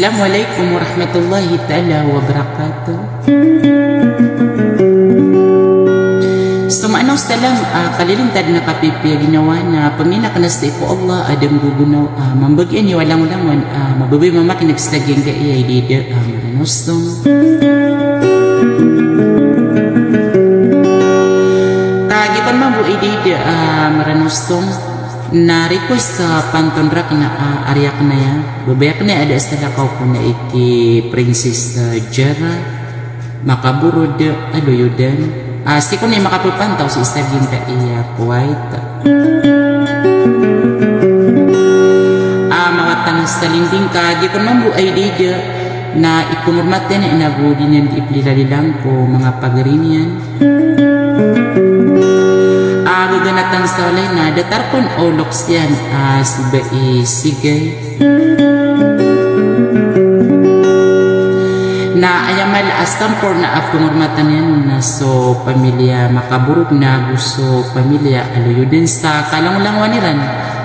Assalamualaikum warahmatullahi ta'ala wabarakatuh. Suma'anaw salam kalilintad na kapipi ginawa na pamina kanasday ko Allah adam gugunaw mambagyan ni walang ulangon mababay mamakin nagsagyan ka iya idida maranostong kagipan mabu idida maranostong na request sa pantonrak na ariak na ya babayak na ada istala kau po na iki Princess Jara makaburod adoyodan si ko na makapapantaw si istagin ka iya kuwait mawatan sa linding ka di ko mambu ay dida na ikumurmat na inabudi niyan iplilalilang ko mga pagarinyan ganatang sa walay na datar kon oloks yan si bai sigay na ayamal astampor na apungurmatan yan na so pamilya makaburog na gusto pamilya aluyo din sa kalangulangwaniran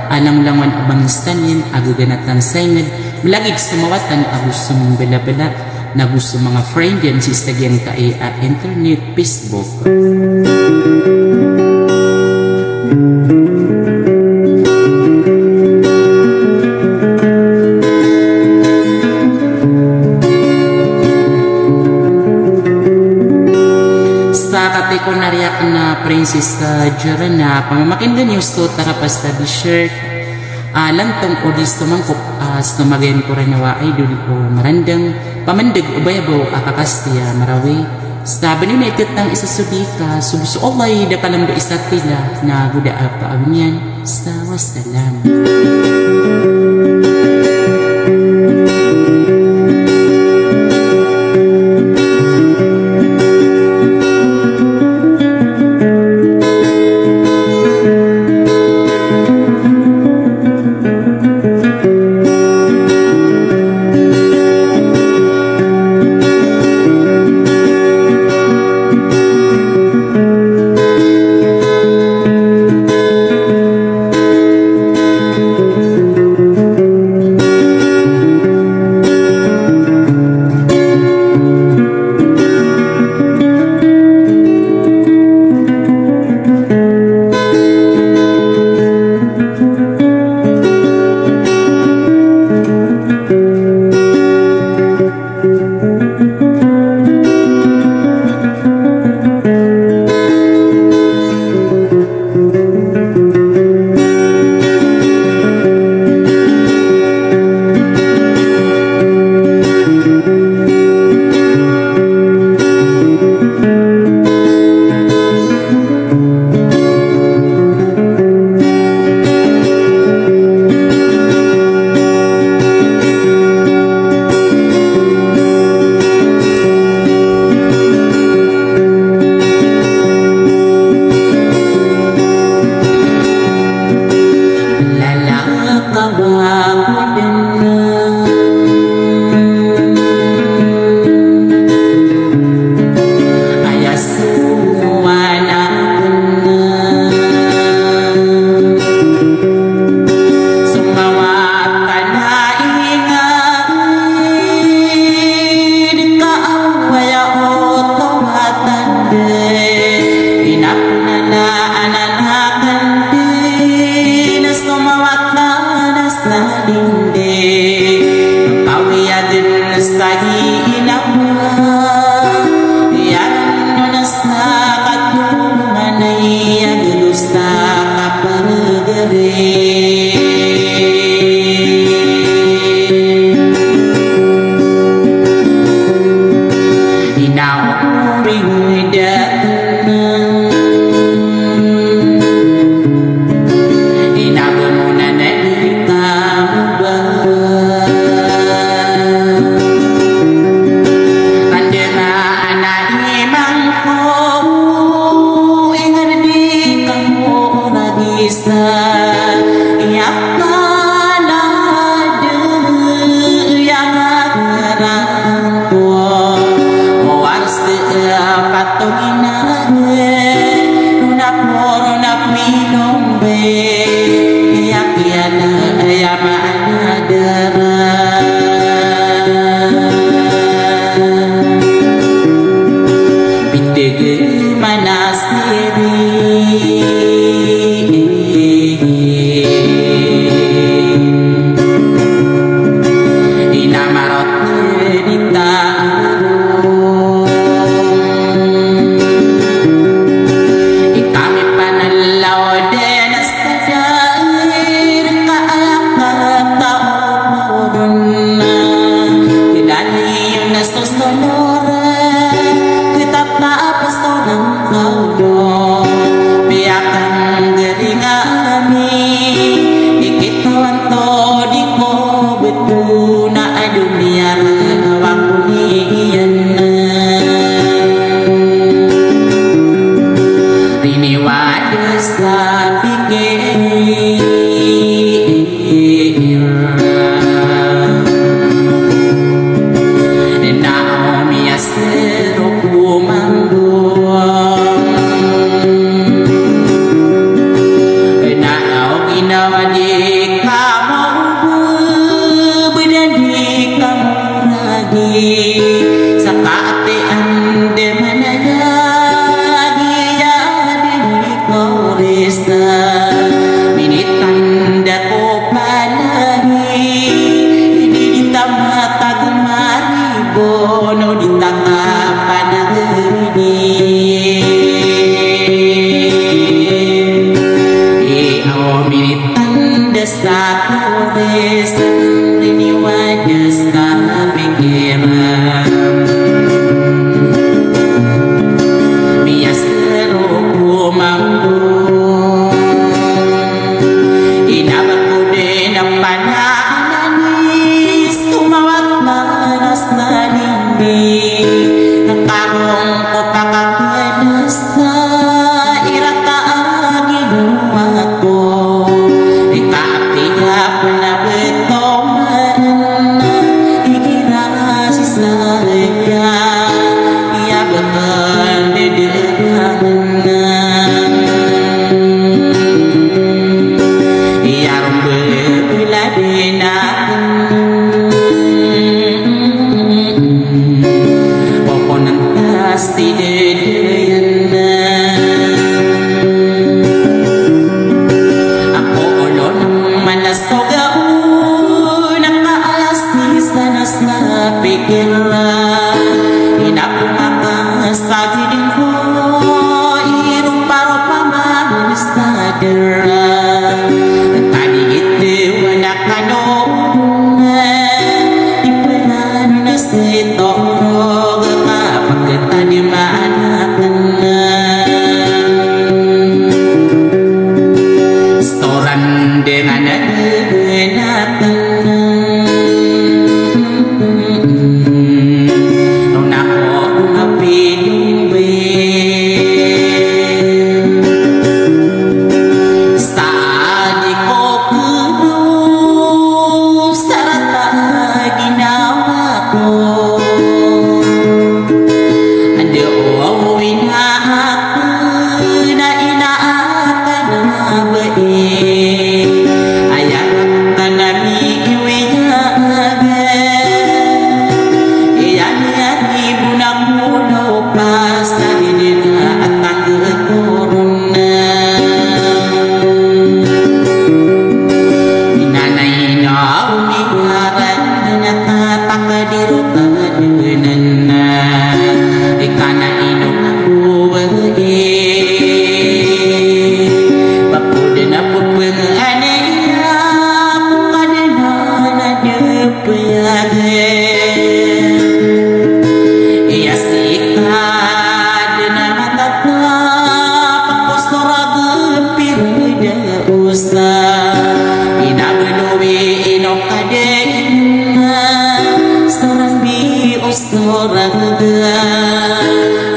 alangulangwan abangistan yan agaganatan sa ingad malagig sumawatan gusto mong bela-bela na gusto mga friend yan si istagyan ka internet Facebook ko nariyak na Princess Jara na pamamakin ganyan so tarapas na t-shirt lantong o disto mangkop stumagayan ko rin nawa ay duli ko marandang pamandag ubayabaw akakastia marawi sa banin na itit ng isasubi ka subuso Allah da palamdo isa't pila na guda pa abinyan sa wassalam.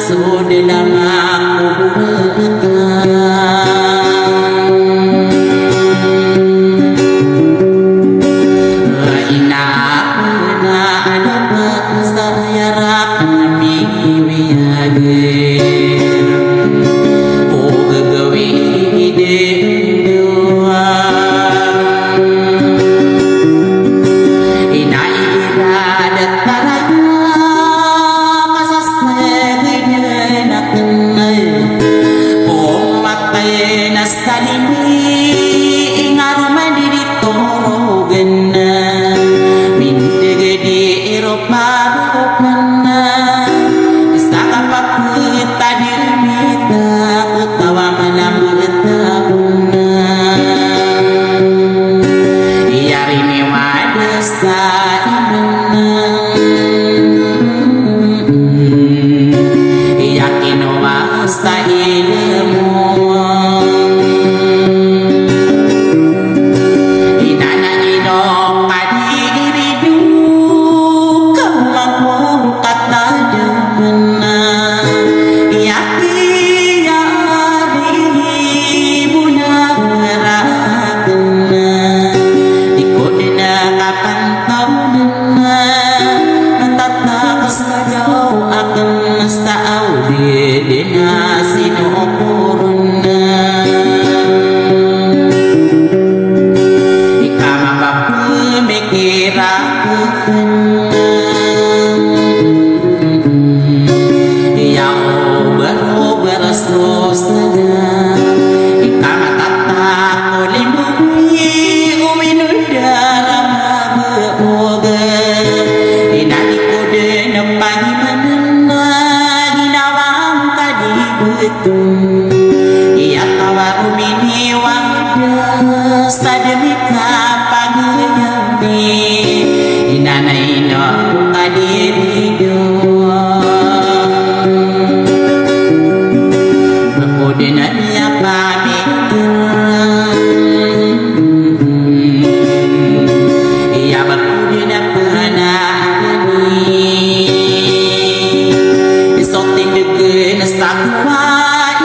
Sudah lama aku sa demi kapagayami inanay no kadirido mapudi na niya pamitan iya mapudi na panalami isoting dugay na sakwai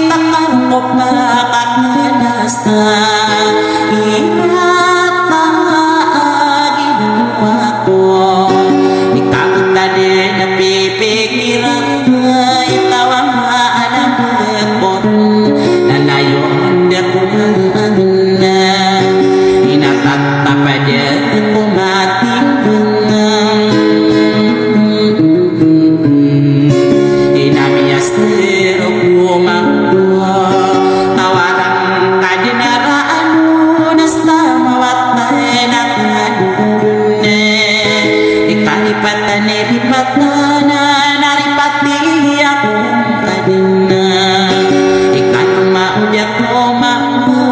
takarmok na kakadasta ikat ginawa ko ikaw tadi na pipikiran itaw ang maanapon nanayon na kumahan na inatatapad kumating inamiyas nero kumangwa tawarang kadinaraan mo sa mawat na nakadune ikalipatan niripatan na naripati akong kadina ikalong maudyak ko manggo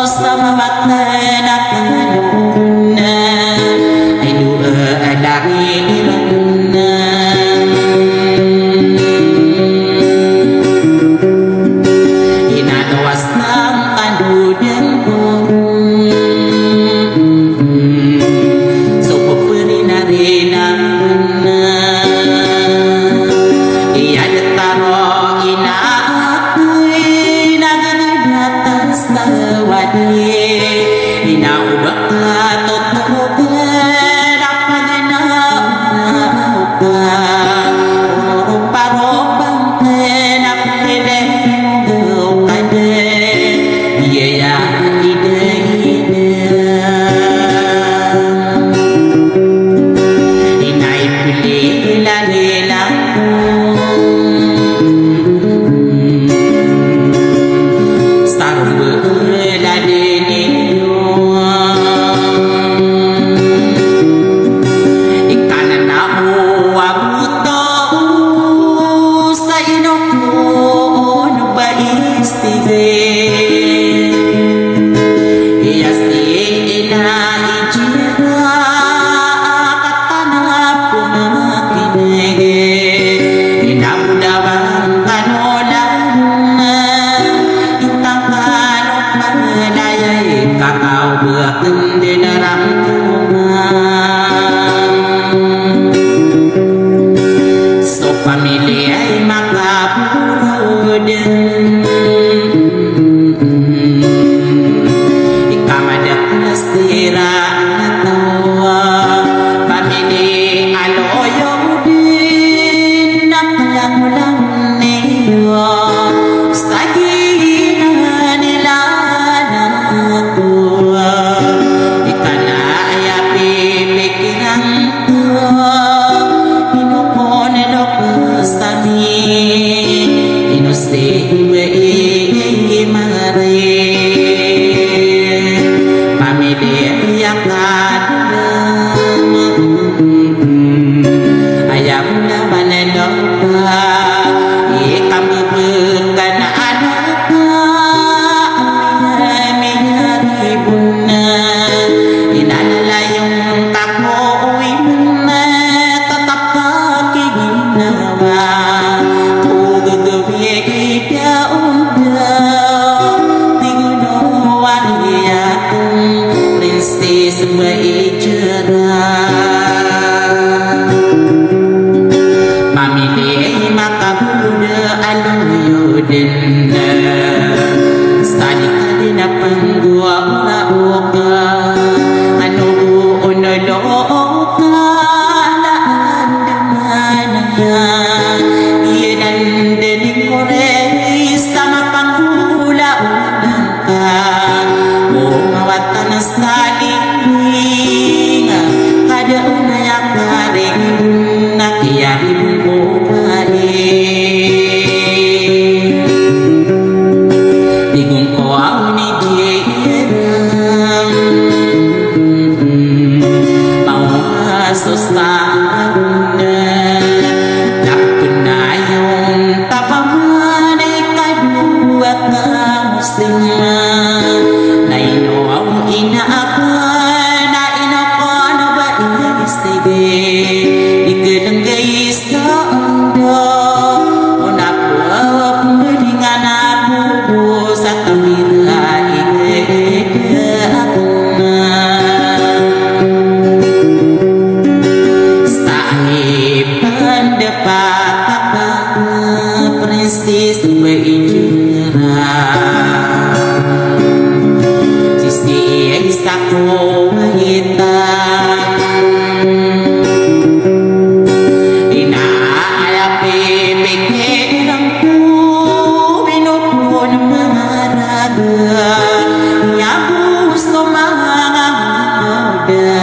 sa mawat na nakadune ay dua adami iraguna inadawas ng kanudan ko so pupuri na rin ang iyadataro inaakoy nagagatas na wadi inaubak ka totoo ka dapat na unaw ka rupa-rupang pinapilin mo kade iya ide-ide inay pilila-lila sarong berladin ikanan na uwaguto sa inokon ba istige iyasi ina ijira katana pumakinege inabudawang kanolan itanganok manadayay kakao buakan dinarang so pamilya ay makapurod ikamadak na sira na tawa pamilya aloyo din napalang-ulang niyo sa gina nila nakuha ikanaya pipikiran ko inusiwe imare pamilya kadam ayam na manenopa ikamu bukan adaka amihari bunna inalalayong kako'y bunna tatap kakiginawa pamilya makabuda aluyudin sadikali na panggua ula-uka ano unoloka laan dumanaya iyanandaning kores sama panghula-ulang ka umawatanas naling kada unayak garing nakiyari mo Digong ko ang ni Jayram Paumasos tauna Nakapun na yung tapaman ay kadua ka muslima Na sako hitam inaalapi pikiranku binukun maharaga ya gusto mga muda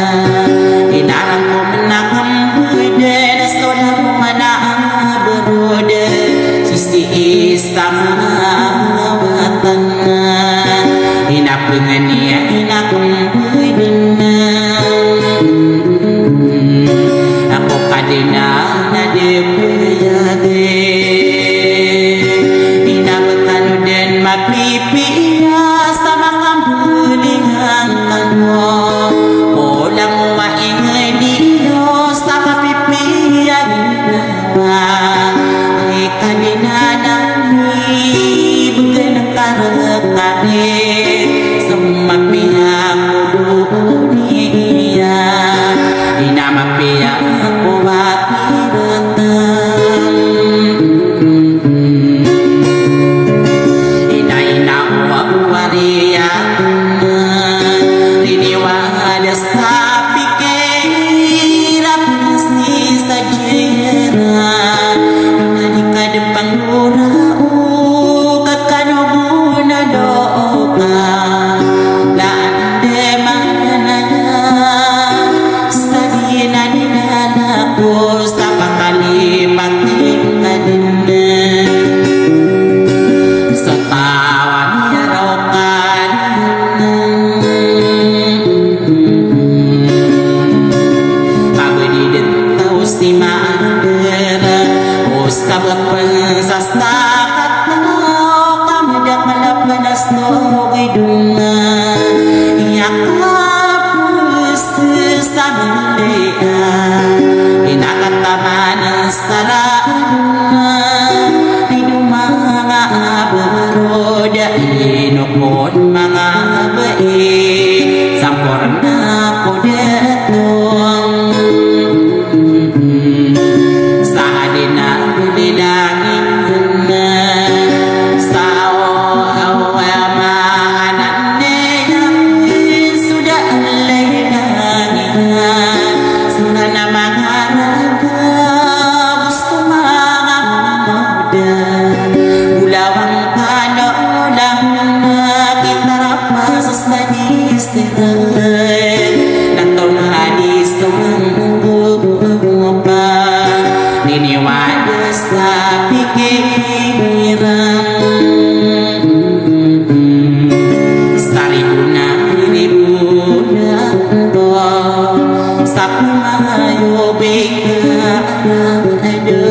inarang ko menakam bude nasto na mana berude sisi istamawatan inapengania inakam budina ako kadina na depeyade inabatan den mapipiya sama kambulingan tanmo olang maingay Diyos sa mapipiya ginawa ay kadina nami bagay ng karakari sa mapihak ko niya inamapiya ako matiratan inainawawariya riniwala sa pikirap si sa jera nanikadepang urao kakanubuna doka laande manaya sa dinadinala sa pakalipat kadina sa tawan yarokan pagdidin taus di maandera os kabakpan sa stakat na kamadak malapanas no gidunga yakapus sa mandea inakataman sa laan ay mga baroda inukot mga bae sampor na ko detong sa adina bililangin na sa awamahanan niya sudah laylangin suna na mga raga gusto mga muda ulawang panolang nakitarap masas na istirat natong hadis tumunggo pa niniwala sa pikiran sa ribu na sa pumayubig na ada